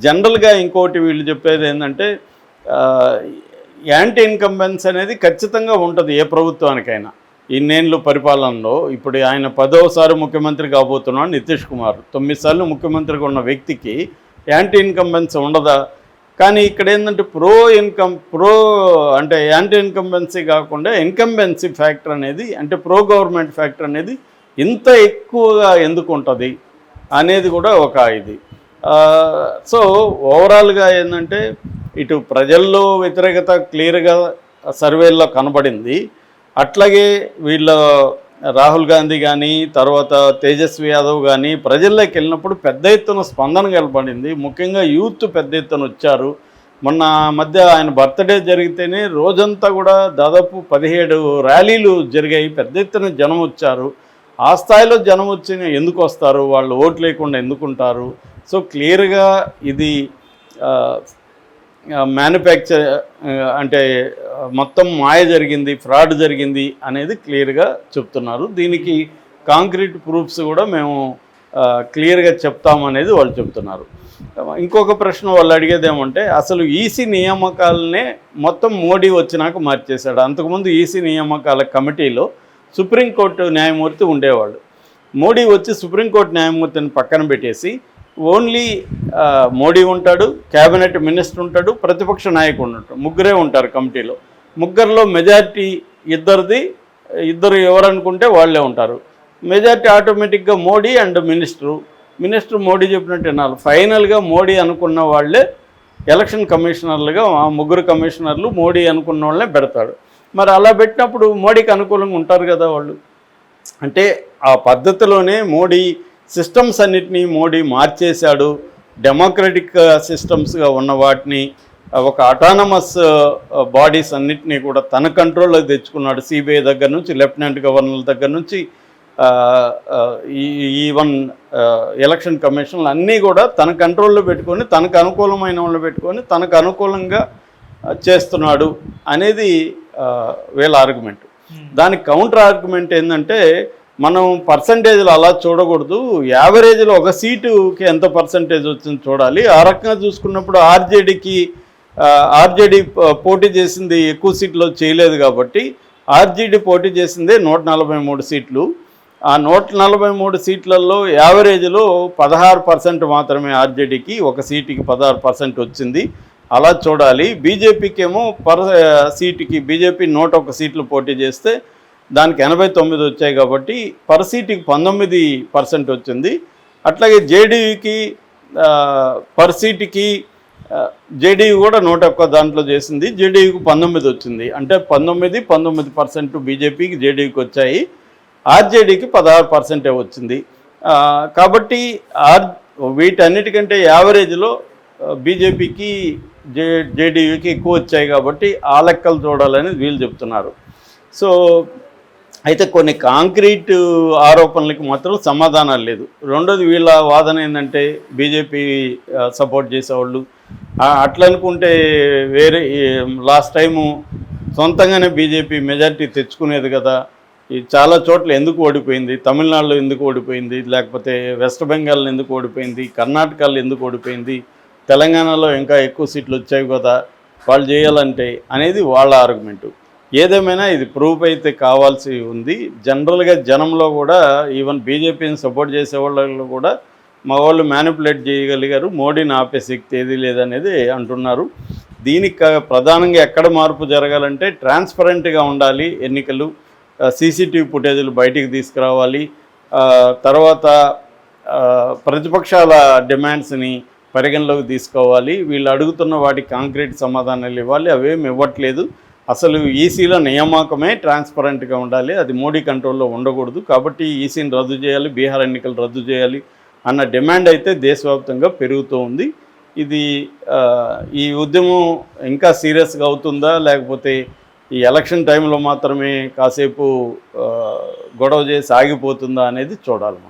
జనరల్గా ఇంకోటి వీళ్ళు చెప్పేది ఏంటంటే యాంటీ ఇన్కంబెన్స్ అనేది ఖచ్చితంగా ఉంటుంది ఏ ప్రభుత్వానికైనా. ఇన్నేళ్ళు పరిపాలనలో ఇప్పుడు ఆయన 10వసారి ముఖ్యమంత్రి కాబోతున్నాడు నితీష్ కుమార్. 9 సార్లు ముఖ్యమంత్రిగా ఉన్న వ్యక్తికి యాంటీ ఇన్కంబెన్స్ ఉండదా? కానీ ఇక్కడ ఏంటంటే అంటే యాంటీ ఇన్కంబెన్సీ కాకుండా ఇన్కంబెన్సీ ఫ్యాక్టర్ అనేది, అంటే ప్రో గవర్నమెంట్ ఫ్యాక్టర్ అనేది ఇంత ఎక్కువగా ఎందుకు ఉంటుంది అనేది కూడా ఒక ఇది. సో ఓవరాల్గా ఏంటంటే ఇటు ప్రజల్లో వ్యతిరేకత క్లియర్గా సర్వేల్లో కనబడింది. అట్లాగే వీళ్ళ రాహుల్ గాంధీ కానీ తర్వాత తేజస్వి యాదవ్ కానీ ప్రజల్లోకి వెళ్ళినప్పుడు పెద్ద ఎత్తున స్పందన కనబడింది. ముఖ్యంగా యూత్ పెద్ద ఎత్తున వచ్చారు. మొన్న మధ్య ఆయన బర్త్డే జరిగితేనే రోజంతా కూడా దాదాపు 17 ర్యాలీలు జరిగాయి. పెద్ద ఎత్తున జనం వచ్చారు. ఆ స్థాయిలో జనం వచ్చి ఎందుకు వస్తారు, వాళ్ళు ఓట్లు లేకుండా ఎందుకుంటారు? సో క్లియర్గా ఇది మ్యానుఫ్యాక్చర్ అంటే మొత్తం మాయ జరిగింది, ఫ్రాడ్ జరిగింది అనేది క్లియర్గా చెప్తున్నారు. దీనికి కాంక్రీట్ ప్రూఫ్స్ కూడా మేము క్లియర్గా చెప్తామనేది వాళ్ళు చెప్తున్నారు. ఇంకొక ప్రశ్న వాళ్ళు అడిగేది ఏమంటే, అసలు ఈసీ నియామకాలనే మొత్తం మోడీ వచ్చినాక మార్చేశాడు. అంతకుముందు ఈసీ నియామకాల కమిటీలో సుప్రీంకోర్టు న్యాయమూర్తి ఉండేవాళ్ళు. మోడీ వచ్చి సుప్రీంకోర్టు న్యాయమూర్తిని పక్కన పెట్టేసి ఓన్లీ మోడీ ఉంటాడు, క్యాబినెట్ మినిస్టర్ ఉంటాడు, ప్రతిపక్ష నాయకుడు ఉంటాడు, ముగ్గురే ఉంటారు కమిటీలో. ముగ్గురులో మెజారిటీ ఇద్దరు ఎవరనుకుంటే వాళ్ళే ఉంటారు. మెజారిటీ ఆటోమేటిక్గా మోడీ అండ్ మినిస్టర్ మోడీ చెప్పినట్టు వినాలి. ఫైనల్గా మోడీ అనుకున్న వాళ్ళే ఎలక్షన్ కమిషనర్లుగా, ఆ ముగ్గురు కమిషనర్లు మోడీ అనుకున్న వాళ్ళనే పెడతాడు. మరి అలా పెట్టినప్పుడు మోడీకి అనుకూలంగా ఉంటారు కదా వాళ్ళు. అంటే ఆ పద్ధతిలోనే మోడీ సిస్టమ్స్ అన్నిటినీ మోడీ మార్చేశాడు. డెమోక్రటిక్ సిస్టమ్స్గా ఉన్న వాటిని ఒక అటానమస్ బాడీస్ అన్నిటినీ కూడా తన కంట్రోల్లో తెచ్చుకున్నాడు. సిబిఐ దగ్గర నుంచి లెఫ్టినెంట్ గవర్నర్ల దగ్గర నుంచి ఈవెన్ ఎలక్షన్ కమిషన్లు అన్నీ కూడా తన కంట్రోల్లో పెట్టుకొని, తనకు అనుకూలమైన వాళ్ళు పెట్టుకొని తనకు అనుకూలంగా చేస్తున్నాడు అనేది వీళ్ళ ఆర్గ్యుమెంట్. దానికి కౌంటర్ ఆర్గ్యుమెంట్ ఏంటంటే, మనం పర్సంటేజ్లు అలా చూడకూడదు, యావరేజ్లో ఒక సీటుకి ఎంత పర్సంటేజ్ వచ్చింది చూడాలి. ఆ రకంగా చూసుకున్నప్పుడు ఆర్జేడీ పోటీ చేసింది ఎక్కువ సీట్లు చేయలేదు కాబట్టి ఆర్జేడీ పోటీ చేసిందే 143 సీట్లు. ఆ 143 సీట్లలో యావరేజ్లో 16% మాత్రమే ఆర్జేడీకి, ఒక సీటుకి 16% వచ్చింది. అలా చూడాలి. బీజేపీకి ఏమో సీటుకి బీజేపీ 101 సీట్లు పోటీ చేస్తే దానికి 89 వచ్చాయి కాబట్టి సీటుకి 19% వచ్చింది. అట్లాగే జేడీయూకి సీటుకి జేడీయూ కూడా 101 దాంట్లో చేసింది, జేడీయూకి 19 వచ్చింది. అంటే 19% బీజేపీకి జేడీయూకి వచ్చాయి, ఆర్జేడీకి 16% వచ్చింది. కాబట్టి వీటన్నిటికంటే యావరేజ్లో బీజేపీకి జేడీయూకి ఎక్కువ వచ్చాయి కాబట్టి ఆ లెక్కలు చూడాలని వీళ్ళు చెప్తున్నారు. సో అయితే కొన్ని కాంక్రీట్ ఆరోపణలకి మాత్రం సమాధానాలు లేదు. రెండోది వీళ్ళ వాదన ఏంటంటే, బీజేపీ సపోర్ట్ చేసేవాళ్ళు అట్లా అనుకుంటే వేరే లాస్ట్ టైము సొంతంగానే బీజేపీ మెజారిటీ తెచ్చుకునేది కదా, చాలా చోట్ల ఎందుకు ఓడిపోయింది, తమిళనాడులో ఎందుకు ఓడిపోయింది, లేకపోతే వెస్ట్ బెంగాల్లో ఎందుకు ఓడిపోయింది, కర్ణాటకలో ఎందుకు ఓడిపోయింది, తెలంగాణలో ఇంకా ఎక్కువ సీట్లు వచ్చాయి కదా వాళ్ళు చేయాలంటే అనేది వాళ్ళ ఆర్గ్యుమెంటు. ఏదేమైనా ఇది ప్రూఫ్ అయితే కావాల్సి ఉంది. జనరల్గా జనంలో కూడా ఈవెన్ బీజేపీని సపోర్ట్ చేసే వాళ్ళు కూడా మా వాళ్ళు మ్యానిపులేట్ చేయగలిగారు, మోడీని ఆపే శక్తి ఏది లేదనేది అంటున్నారు. దీనికి ప్రధానంగా ఎక్కడ మార్పు జరగాలంటే ట్రాన్స్పరెంట్గా ఉండాలి ఎన్నికలు, సీసీటీవీ ఫుటేజీలు బయటికి తీసుకురావాలి, తర్వాత ప్రతిపక్షాల డిమాండ్స్ని పరిగణలోకి తీసుకోవాలి, వీళ్ళు అడుగుతున్న వాటికి కాంక్రీట్ సమాధానాలు ఇవ్వాలి, అవేమి ఇవ్వట్లేదు. అసలు ఈసీలో నియామకమే ట్రాన్స్పరెంట్గా ఉండాలి, అది మోడీ కంట్రోల్లో ఉండకూడదు. కాబట్టి ఈసీని రద్దు చేయాలి, బీహార్ ఎన్నికలు రద్దు చేయాలి అన్న డిమాండ్ అయితే దేశవ్యాప్తంగా పెరుగుతూ ఉంది. ఇది ఈ ఉద్యమం ఇంకా సీరియస్గా అవుతుందా, లేకపోతే ఈ ఎలక్షన్ టైంలో మాత్రమే కాసేపు గొడవ చేసి ఆగిపోతుందా అనేది చూడాలి మనం.